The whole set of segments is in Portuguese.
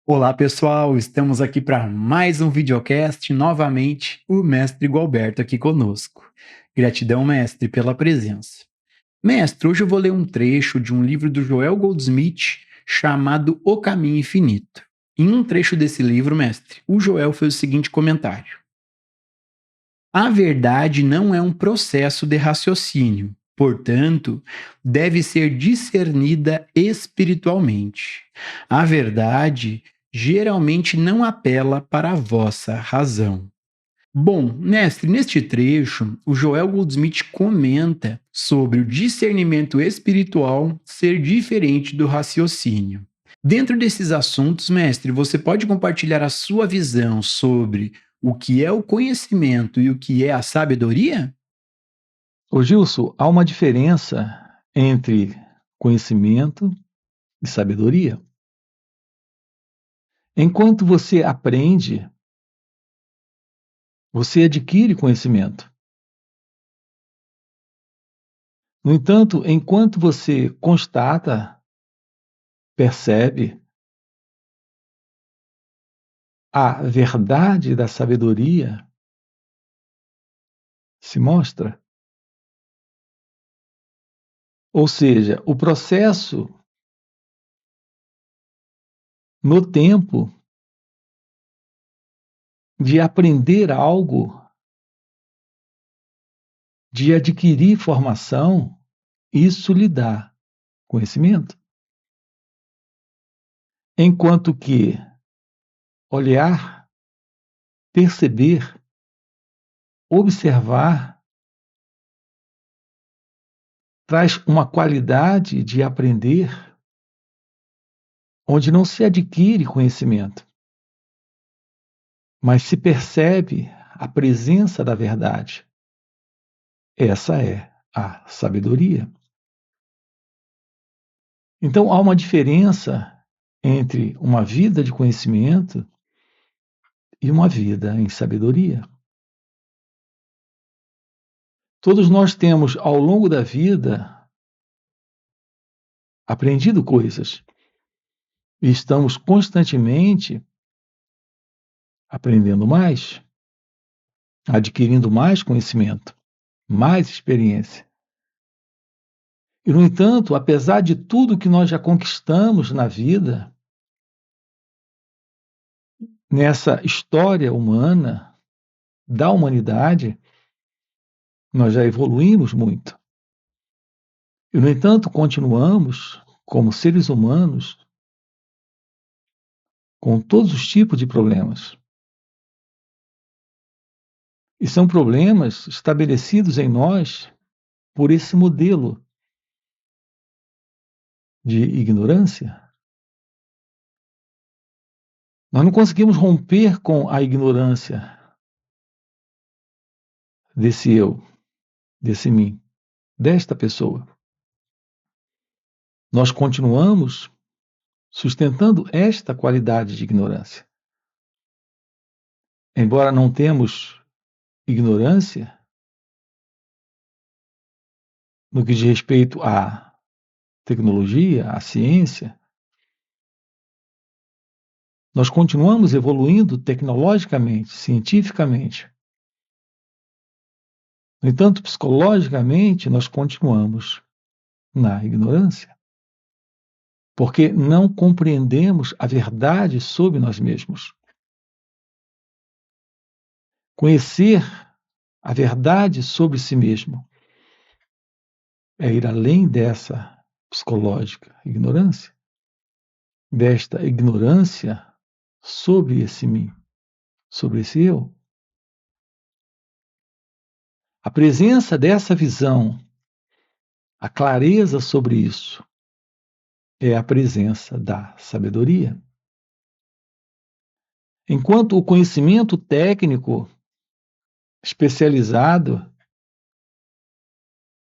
Olá pessoal, estamos aqui para mais um videocast, novamente o mestre Gualberto aqui conosco. Gratidão, mestre, pela presença. Mestre, hoje eu vou ler um trecho de um livro do Joel Goldsmith chamado O Caminho Infinito. Em um trecho desse livro, mestre, o Joel fez o seguinte comentário: a verdade não é um processo de raciocínio, portanto, deve ser discernida espiritualmente. A verdade geralmente não apela para a vossa razão. Bom, mestre, neste trecho, o Joel Goldsmith comenta sobre o discernimento espiritual ser diferente do raciocínio. Dentro desses assuntos, mestre, você pode compartilhar a sua visão sobre o que é o conhecimento e o que é a sabedoria? Ô Gilson, há uma diferença entre conhecimento e sabedoria. Enquanto você aprende, você adquire conhecimento. No entanto, enquanto você constata, percebe, a verdade da sabedoria se mostra. Ou seja, o processo no tempo de aprender algo, de adquirir formação, isso lhe dá conhecimento. Enquanto que olhar, perceber, observar, traz uma qualidade de aprender onde não se adquire conhecimento, mas se percebe a presença da verdade. Essa é a sabedoria. Então há uma diferença entre uma vida de conhecimento e uma vida em sabedoria. Todos nós temos, ao longo da vida, aprendido coisas e estamos constantemente aprendendo mais, adquirindo mais conhecimento, mais experiência. E, no entanto, apesar de tudo que nós já conquistamos na vida, nessa história humana, da humanidade, nós já evoluímos muito. E, no entanto, continuamos, como seres humanos, com todos os tipos de problemas. E são problemas estabelecidos em nós por esse modelo de ignorância. Nós não conseguimos romper com a ignorância desse eu, desse mim, desta pessoa. Nós continuamos sustentando esta qualidade de ignorância. Embora não temos ignorância no que diz respeito à tecnologia, à ciência, nós continuamos evoluindo tecnologicamente, cientificamente. No entanto, psicologicamente, nós continuamos na ignorância, porque não compreendemos a verdade sobre nós mesmos. Conhecer a verdade sobre si mesmo é ir além dessa psicológica ignorância, desta ignorância sobre esse mim, sobre esse eu. A presença dessa visão, a clareza sobre isso, é a presença da sabedoria. Enquanto o conhecimento técnico especializado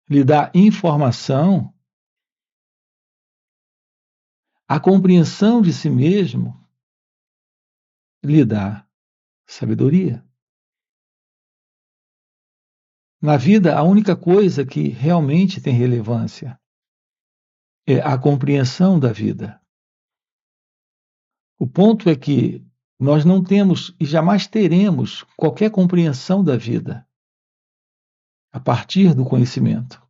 lhe dá informação, a compreensão de si mesmo lhe dá sabedoria. Na vida, a única coisa que realmente tem relevância é a compreensão da vida. O ponto é que nós não temos e jamais teremos qualquer compreensão da vida a partir do conhecimento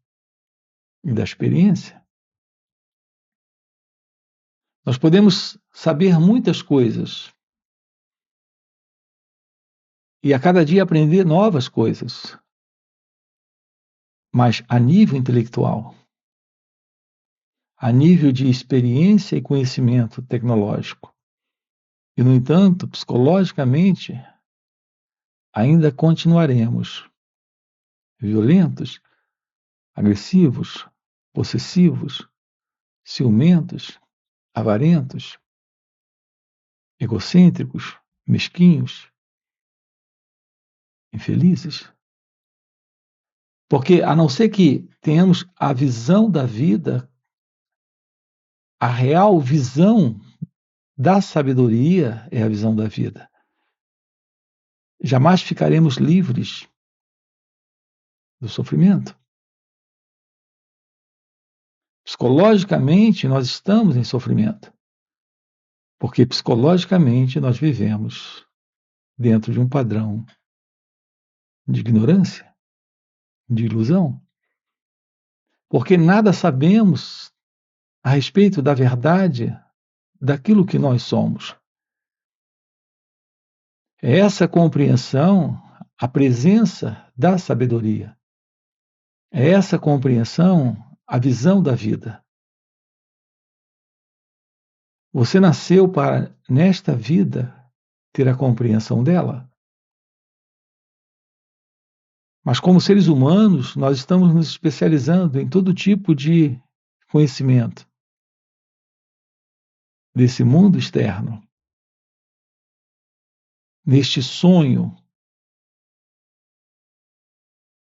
e da experiência. Nós podemos saber muitas coisas e a cada dia aprender novas coisas, mas a nível intelectual, a nível de experiência e conhecimento tecnológico. E, no entanto, psicologicamente, ainda continuaremos violentos, agressivos, possessivos, ciumentos, avarentos, egocêntricos, mesquinhos, infelizes. Porque, a não ser que tenhamos a visão da vida, a real visão da sabedoria é a visão da vida, jamais ficaremos livres do sofrimento. Psicologicamente, nós estamos em sofrimento, porque psicologicamente nós vivemos dentro de um padrão de ignorância, de ilusão, porque nada sabemos a respeito da verdade daquilo que nós somos. É essa compreensão a presença da sabedoria. É essa compreensão a visão da vida. Você nasceu para, nesta vida, ter a compreensão dela. Mas como seres humanos, nós estamos nos especializando em todo tipo de conhecimento desse mundo externo, neste sonho,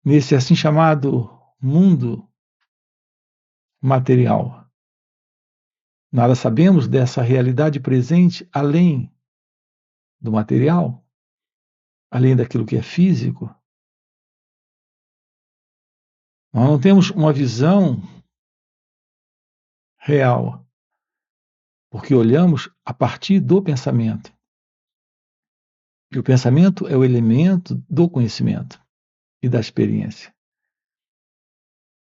nesse assim chamado mundo material. Nada sabemos dessa realidade presente além do material, além daquilo que é físico. Nós não temos uma visão real, porque olhamos a partir do pensamento. E o pensamento é o elemento do conhecimento e da experiência.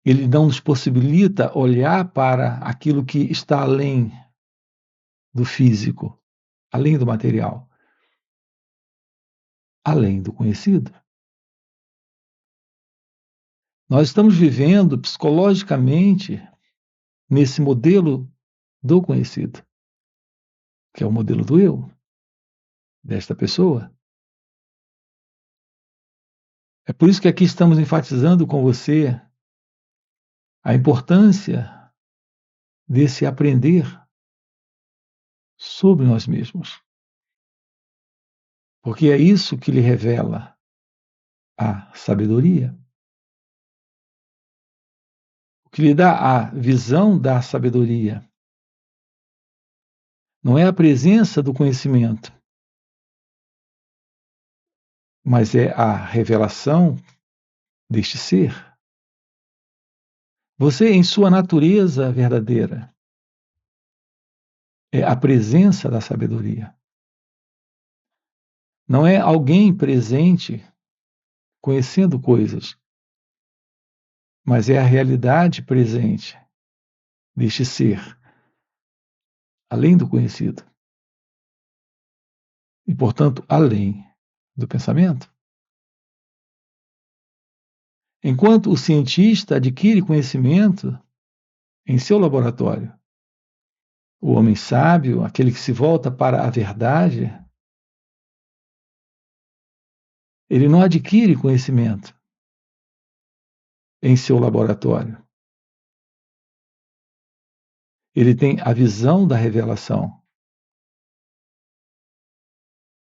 Ele não nos possibilita olhar para aquilo que está além do físico, além do material, além do conhecido. Nós estamos vivendo psicologicamente nesse modelo do conhecido, que é o modelo do eu, desta pessoa. É por isso que aqui estamos enfatizando com você a importância desse aprender sobre nós mesmos. Porque é isso que lhe revela a sabedoria. O que lhe dá a visão da sabedoria não é a presença do conhecimento, mas é a revelação deste ser. Você, em sua natureza verdadeira, é a presença da sabedoria. Não é alguém presente conhecendo coisas, mas é a realidade presente deste ser, além do conhecido. E, portanto, além do pensamento. Enquanto o cientista adquire conhecimento em seu laboratório, o homem sábio, aquele que se volta para a verdade, ele não adquire conhecimento em seu laboratório. Ele tem a visão da revelação.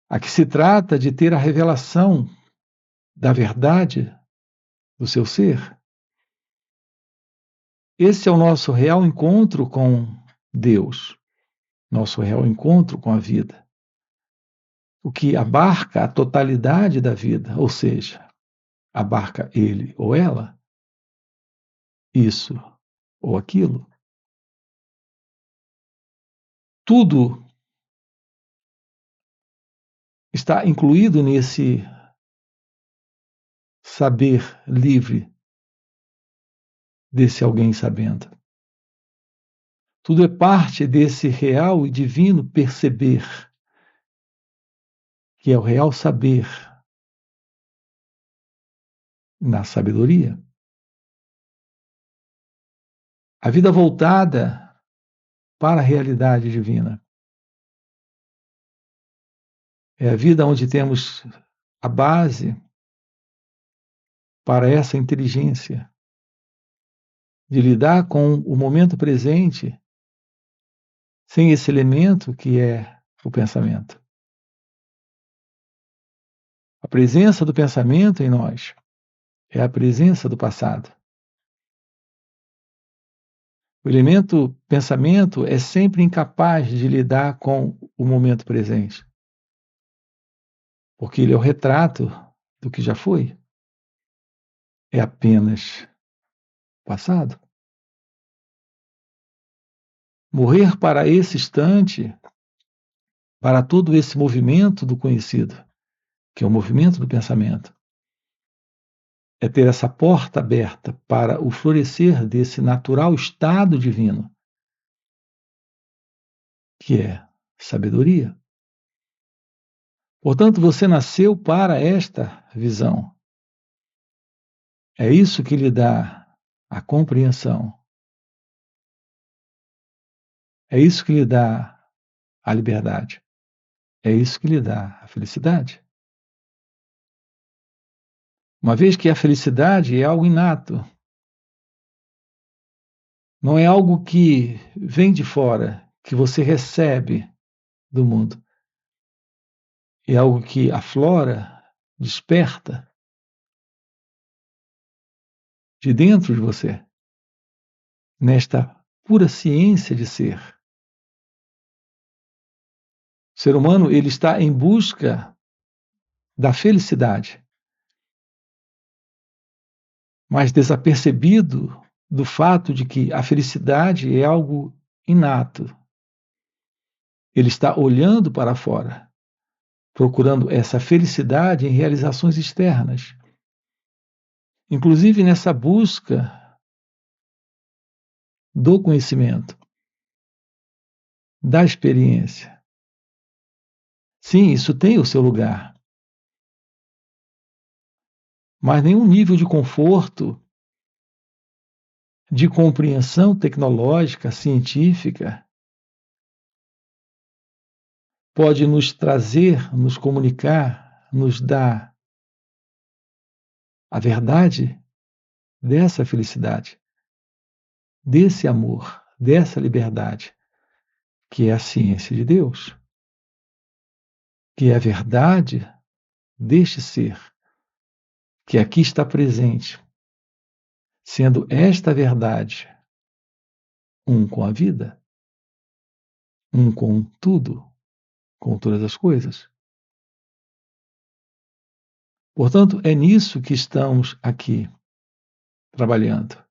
Aqui se trata de ter a revelação da verdade do seu ser. Esse é o nosso real encontro com Deus, nosso real encontro com a vida. O que abarca a totalidade da vida, ou seja, abarca ele ou ela, isso ou aquilo. Tudo está incluído nesse saber livre desse alguém sabendo. Tudo é parte desse real e divino perceber, que é o real saber na sabedoria. A vida voltada para a realidade divina. É a vida onde temos a base para essa inteligência de lidar com o momento presente sem esse elemento que é o pensamento. A presença do pensamento em nós é a presença do passado. O elemento pensamento é sempre incapaz de lidar com o momento presente, porque ele é o retrato do que já foi. É apenas passado. Morrer para esse instante, para todo esse movimento do conhecido, que é o movimento do pensamento, é ter essa porta aberta para o florescer desse natural estado divino, que é sabedoria. Portanto, você nasceu para esta visão. É isso que lhe dá a compreensão. É isso que lhe dá a liberdade. É isso que lhe dá a felicidade. Uma vez que a felicidade é algo inato, não é algo que vem de fora, que você recebe do mundo. É algo que aflora, desperta de dentro de você, nesta pura ciência de ser. O ser humano, ele está em busca da felicidade, mas desapercebido do fato de que a felicidade é algo inato. Ele está olhando para fora, procurando essa felicidade em realizações externas. Inclusive nessa busca do conhecimento, da experiência. Sim, isso tem o seu lugar. Mas nenhum nível de conforto, de compreensão tecnológica, científica, pode nos trazer, nos comunicar, nos dar a verdade dessa felicidade, desse amor, dessa liberdade, que é a ciência de Deus, que é a verdade deste ser, que aqui está presente, sendo esta verdade um com a vida, um com tudo, com todas as coisas. Portanto, é nisso que estamos aqui trabalhando.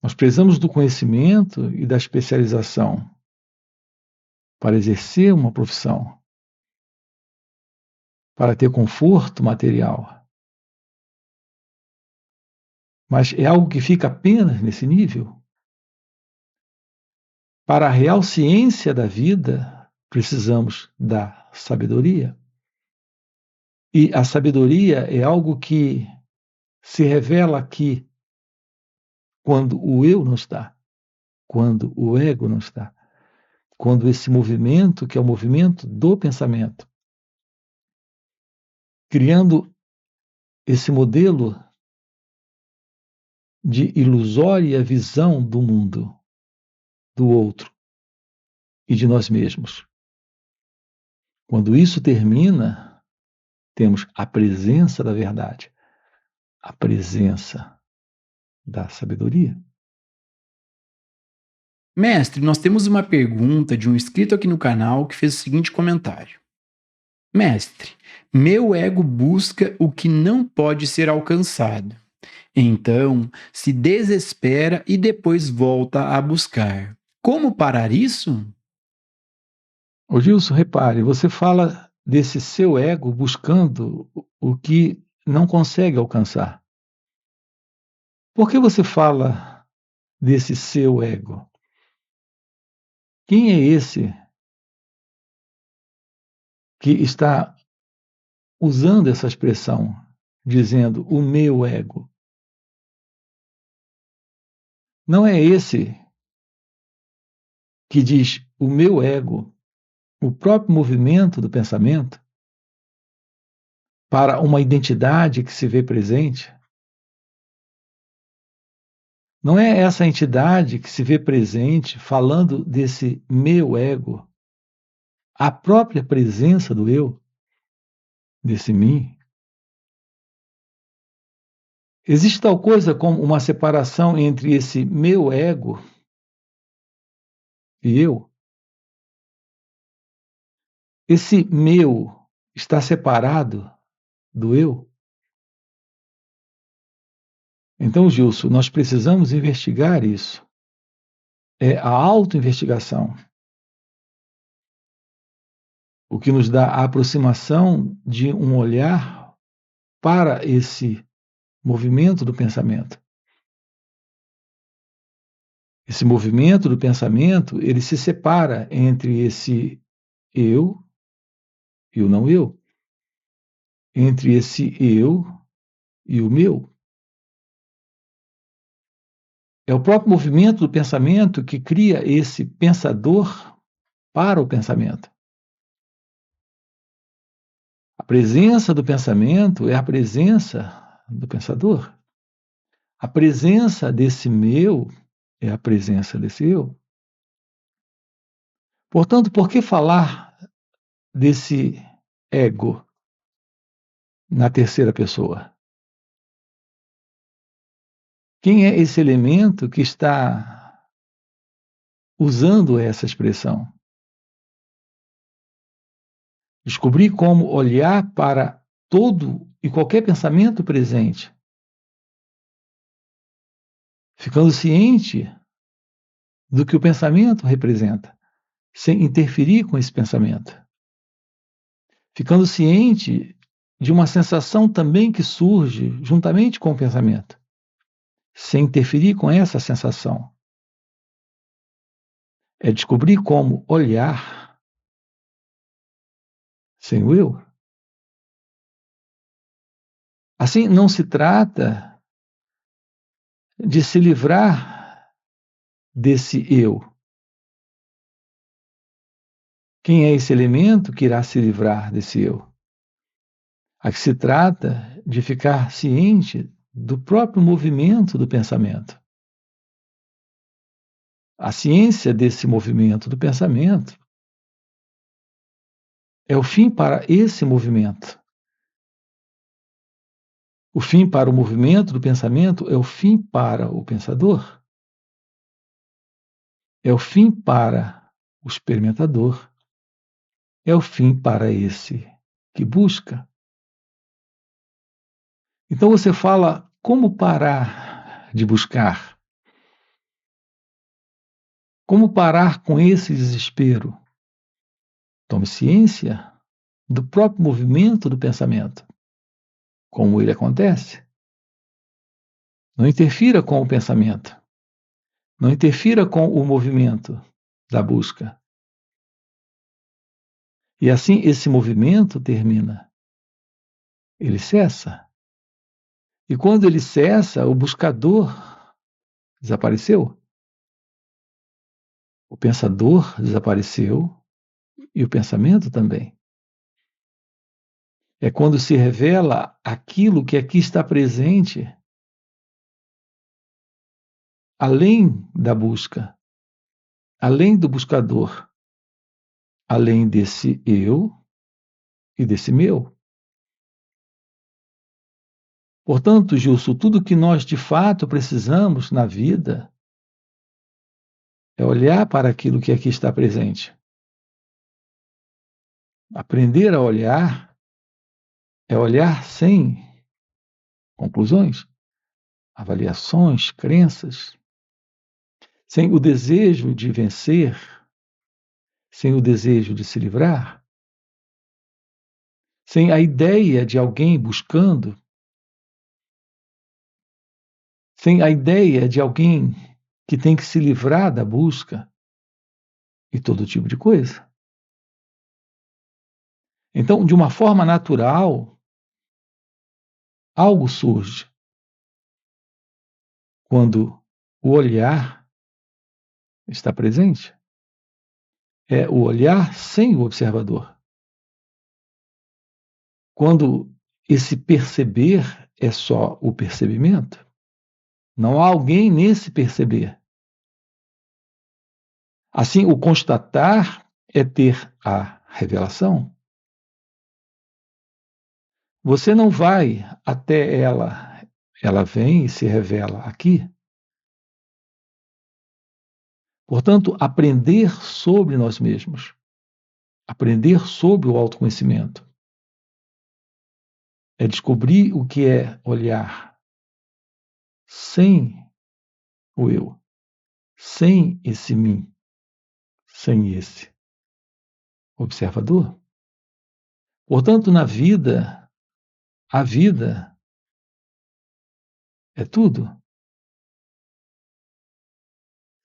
Nós precisamos do conhecimento e da especialização para exercer uma profissão, para ter conforto material. Mas é algo que fica apenas nesse nível? Para a real ciência da vida, precisamos da sabedoria. E a sabedoria é algo que se revela aqui quando o eu não está, quando o ego não está, quando esse movimento, que é o movimento do pensamento, criando esse modelo de ilusória visão do mundo, do outro e de nós mesmos. Quando isso termina, temos a presença da verdade, a presença da sabedoria. Mestre, nós temos uma pergunta de um inscrito aqui no canal que fez o seguinte comentário. Mestre, meu ego busca o que não pode ser alcançado. Então, se desespera e depois volta a buscar. Como parar isso? Ô Gilson, repare, você fala desse seu ego buscando o que não consegue alcançar. Por que você fala desse seu ego? Quem é esse que está usando essa expressão, dizendo o meu ego? Não é esse que diz o meu ego, o próprio movimento do pensamento, para uma identidade que se vê presente? Não é essa entidade que se vê presente falando desse meu ego, a própria presença do eu, desse mim? Existe tal coisa como uma separação entre esse meu ego e eu? Esse meu está separado do eu? Então, Gilson, nós precisamos investigar isso. É a autoinvestigação, o que nos dá a aproximação de um olhar para esse movimento do pensamento. Esse movimento do pensamento, ele se separa entre esse eu e o não eu, entre esse eu e o meu. É o próprio movimento do pensamento que cria esse pensador para o pensamento. A presença do pensamento é a presença do pensador. A presença desse meu é a presença desse eu. Portanto, por que falar desse ego na terceira pessoa? Quem é esse elemento que está usando essa expressão? Descobrir como olhar para todo e qualquer pensamento presente, ficando ciente do que o pensamento representa, sem interferir com esse pensamento. Ficando ciente de uma sensação também que surge juntamente com o pensamento, sem interferir com essa sensação. É descobrir como olhar sem o eu. Assim, não se trata de se livrar desse eu. Quem é esse elemento que irá se livrar desse eu? Aqui se trata de ficar ciente do próprio movimento do pensamento. A ciência desse movimento do pensamento é o fim para esse movimento. O fim para o movimento do pensamento é o fim para o pensador. É o fim para o experimentador. É o fim para esse que busca. Então você fala como parar de buscar? Como parar com esse desespero? Tome ciência do próprio movimento do pensamento, como ele acontece. Não interfira com o pensamento. Não interfira com o movimento da busca. E assim esse movimento termina. Ele cessa. E quando ele cessa, o buscador desapareceu. O pensador desapareceu e o pensamento também. É quando se revela aquilo que aqui está presente, além da busca, além do buscador, além desse eu e desse meu. Portanto, Gilson, tudo que nós de fato precisamos na vida é olhar para aquilo que aqui está presente. Aprender a olhar é olhar sem conclusões, avaliações, crenças, sem o desejo de vencer, sem o desejo de se livrar, sem a ideia de alguém buscando, sem a ideia de alguém que tem que se livrar da busca e todo tipo de coisa. Então, de uma forma natural, algo surge quando o olhar está presente. É o olhar sem o observador. Quando esse perceber é só o percebimento, não há alguém nesse perceber. Assim, o constatar é ter a revelação. Você não vai até ela, ela vem e se revela aqui. Portanto, aprender sobre nós mesmos, aprender sobre o autoconhecimento, é descobrir o que é olhar sem o eu, sem esse mim, sem esse observador. Portanto, na vida, a vida é tudo.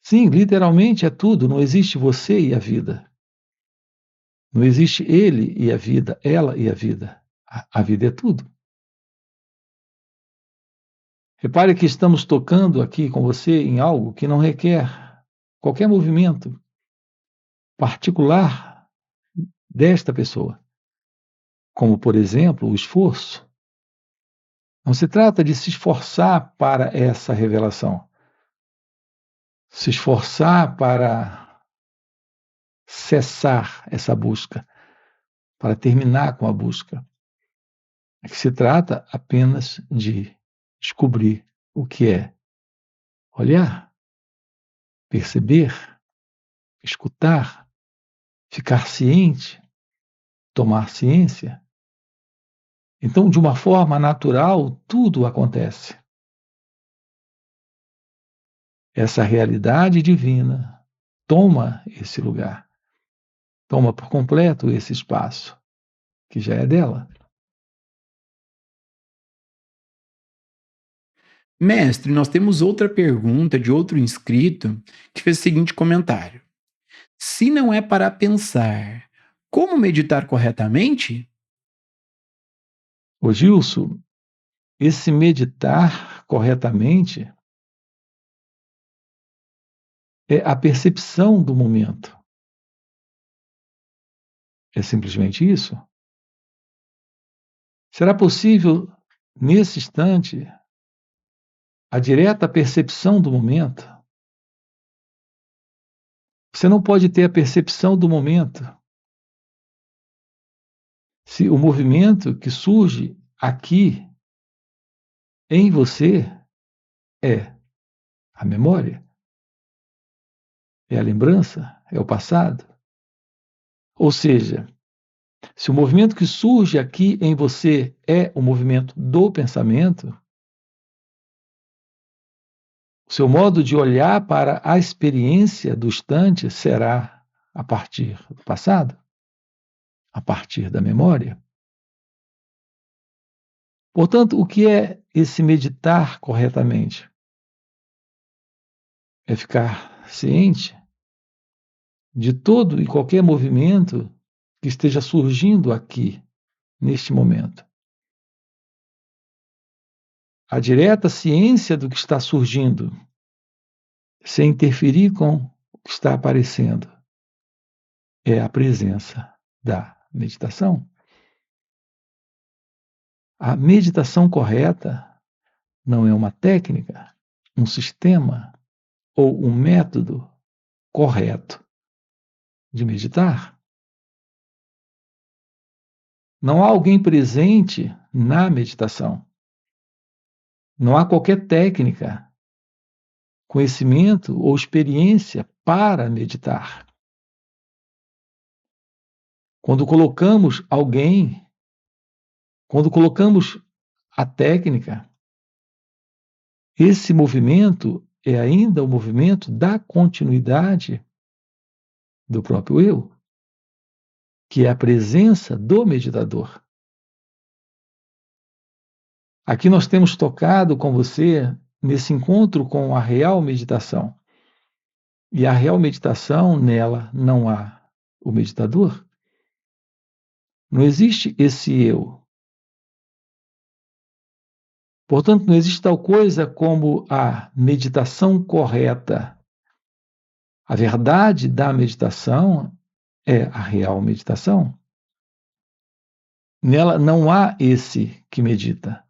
Sim, literalmente é tudo. Não existe você e a vida. Não existe ele e a vida, ela e a vida. A vida é tudo. Repare que estamos tocando aqui com você em algo que não requer qualquer movimento particular desta pessoa, como, por exemplo, o esforço. Não se trata de se esforçar para essa revelação, se esforçar para cessar essa busca, para terminar com a busca. É que se trata apenas de descobrir o que é olhar, perceber, escutar, ficar ciente, tomar ciência. Então, de uma forma natural, tudo acontece. Essa realidade divina toma esse lugar, toma por completo esse espaço, que já é dela. Mestre, nós temos outra pergunta de outro inscrito que fez o seguinte comentário: se não é para pensar, como meditar corretamente? Ô Gilson, esse meditar corretamente é a percepção do momento. É simplesmente isso? Será possível, nesse instante, a direta percepção do momento? Você não pode ter a percepção do momento se o movimento que surge aqui em você é a memória, é a lembrança, é o passado. Ou seja, se o movimento que surge aqui em você é o movimento do pensamento, o seu modo de olhar para a experiência do instante será a partir do passado, a partir da memória. Portanto, o que é esse meditar corretamente? É ficar ciente de todo e qualquer movimento que esteja surgindo aqui, neste momento. A direta ciência do que está surgindo, sem interferir com o que está aparecendo, é a presença da meditação. A meditação correta não é uma técnica, um sistema ou um método correto de meditar. Não há alguém presente na meditação. Não há qualquer técnica, conhecimento ou experiência para meditar. Quando colocamos alguém, quando colocamos a técnica, esse movimento é ainda o movimento da continuidade do próprio eu. que é a presença do meditador. Aqui nós temos tocado com você nesse encontro com a real meditação. E a real meditação, nela não há o meditador. Não existe esse eu. Portanto, não existe tal coisa como a meditação correta. A verdade da meditação é a real meditação. Nela não há esse que medita.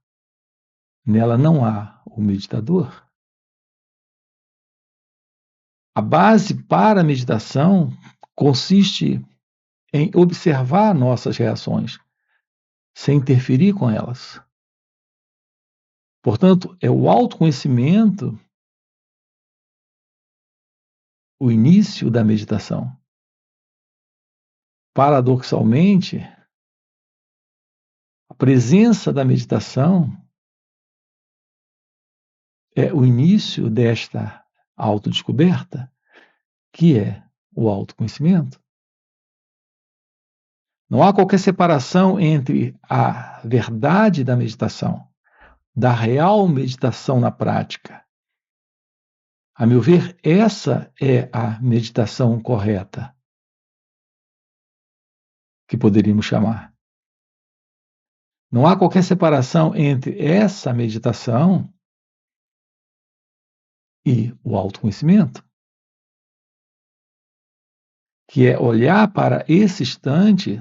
Nela não há o meditador. A base para a meditação consiste em observar nossas reações, sem interferir com elas. Portanto, é o autoconhecimento o início da meditação. Paradoxalmente, a presença da meditação é o início desta autodescoberta, que é o autoconhecimento. Não há qualquer separação entre a verdade da meditação, da real meditação na prática. A meu ver, essa é a meditação correta, que poderíamos chamar. Não há qualquer separação entre essa meditação e o autoconhecimento, que é olhar para esse instante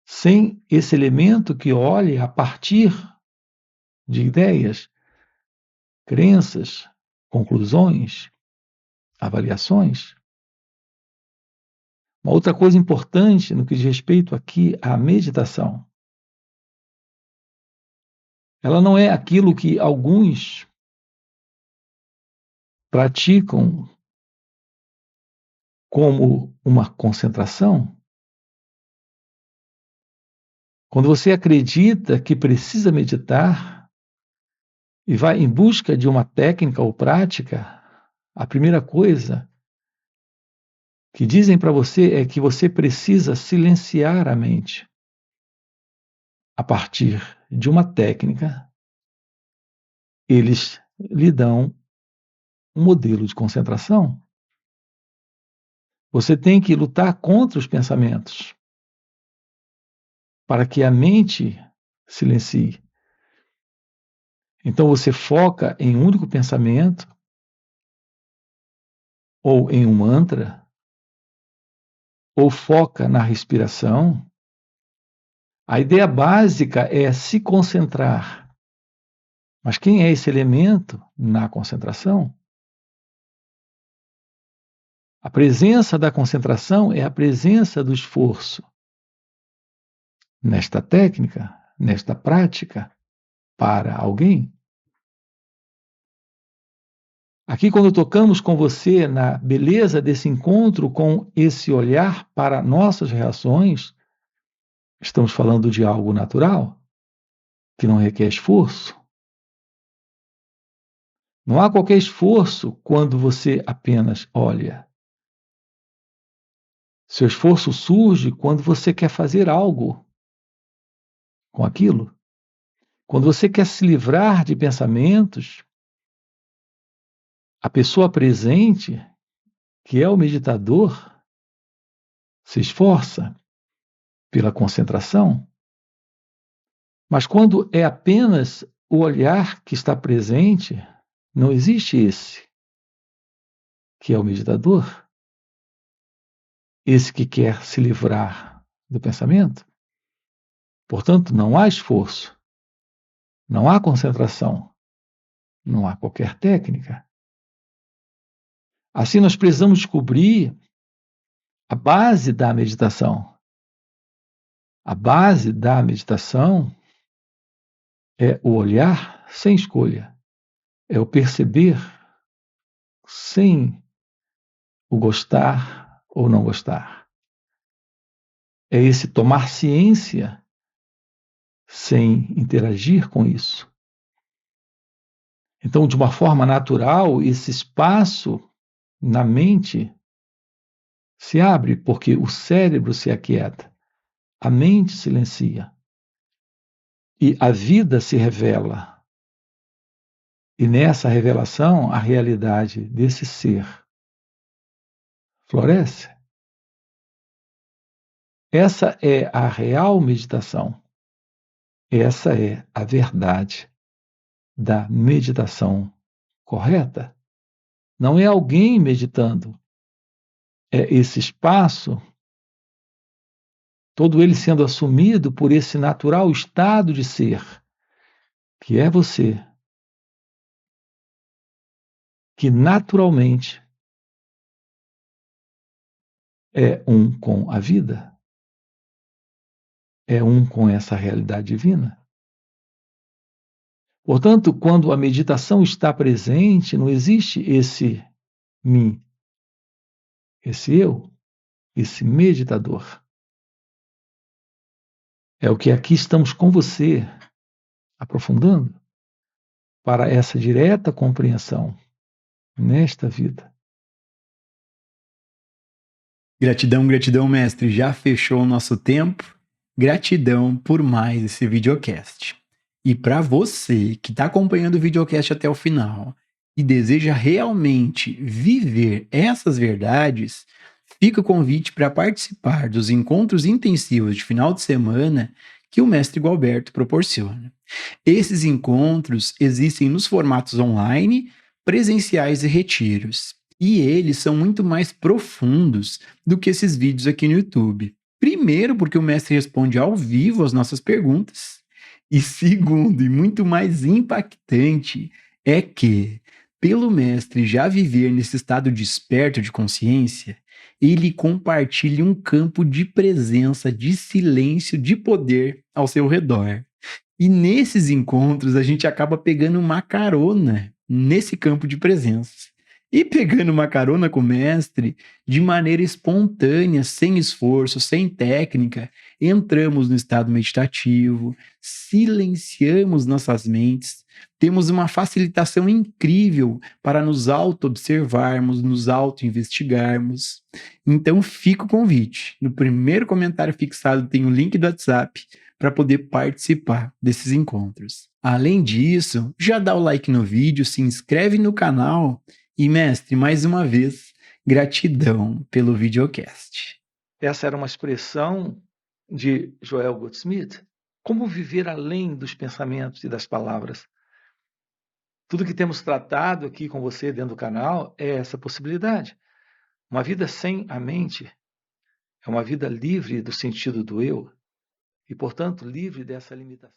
sem esse elemento que olhe a partir de ideias, crenças, conclusões, avaliações. Uma outra coisa importante no que diz respeito aqui à meditação. Ela não é aquilo que alguns praticam como uma concentração. Quando você acredita que precisa meditar e vai em busca de uma técnica ou prática, a primeira coisa que dizem para você é que você precisa silenciar a mente. A partir de uma técnica, eles lhe dão um modelo de concentração. Você tem que lutar contra os pensamentos para que a mente silencie. Então você foca em um único pensamento ou em um mantra, ou foca na respiração. A ideia básica é se concentrar. Mas quem é esse elemento na concentração? A presença da concentração é a presença do esforço. Nesta técnica, nesta prática, para alguém. Aqui, quando tocamos com você na beleza desse encontro com esse olhar para nossas reações, estamos falando de algo natural, que não requer esforço. Não há qualquer esforço quando você apenas olha. Seu esforço surge quando você quer fazer algo com aquilo. Quando você quer se livrar de pensamentos, a pessoa presente, que é o meditador, se esforça pela concentração. Mas quando é apenas o olhar que está presente, não existe esse, que é o meditador, esse que quer se livrar do pensamento. Portanto, não há esforço, não há concentração, não há qualquer técnica. Assim, nós precisamos descobrir a base da meditação. A base da meditação é o olhar sem escolha, é o perceber sem o gostar ou não gostar. É esse tomar ciência sem interagir com isso. Então, de uma forma natural, esse espaço na mente Se abre porque o cérebro se aquieta, a mente silencia e a vida se revela. E nessa revelação, a realidade desse ser floresce. Essa é a real meditação. Essa é a verdade da meditação correta. Não é alguém meditando, é esse espaço, todo ele sendo assumido por esse natural estado de ser, que é você, que naturalmente é um com a vida, é um com essa realidade divina. Portanto, quando a meditação está presente, não existe esse mim, esse eu, esse meditador. É o que aqui estamos com você, aprofundando, para essa direta compreensão nesta vida. Gratidão, gratidão, mestre. Já fechou o nosso tempo? Gratidão por mais esse videocast. E para você que está acompanhando o videocast até o final e deseja realmente viver essas verdades, fica o convite para participar dos encontros intensivos de final de semana que o mestre Gualberto proporciona. Esses encontros existem nos formatos online, presenciais e retiros. E eles são muito mais profundos do que esses vídeos aqui no YouTube. Primeiro, porque o mestre responde ao vivo as nossas perguntas. E segundo, e muito mais impactante, é que, pelo mestre já viver nesse estado desperto de consciência, ele compartilha um campo de presença, de silêncio, de poder ao seu redor. E nesses encontros a gente acaba pegando uma carona nesse campo de presença. E pegando uma carona com o mestre, de maneira espontânea, sem esforço, sem técnica, entramos no estado meditativo, silenciamos nossas mentes, temos uma facilitação incrível para nos auto-observarmos, nos auto-investigarmos. Então fica o convite. No primeiro comentário fixado tem o link do WhatsApp para poder participar desses encontros. Além disso, já dá o like no vídeo, se inscreve no canal e, mestre, mais uma vez, gratidão pelo videocast. Essa era uma expressão de Joel Goldsmith. Como viver além dos pensamentos e das palavras? Tudo que temos tratado aqui com você dentro do canal é essa possibilidade. Uma vida sem a mente é uma vida livre do sentido do eu e, portanto, livre dessa limitação.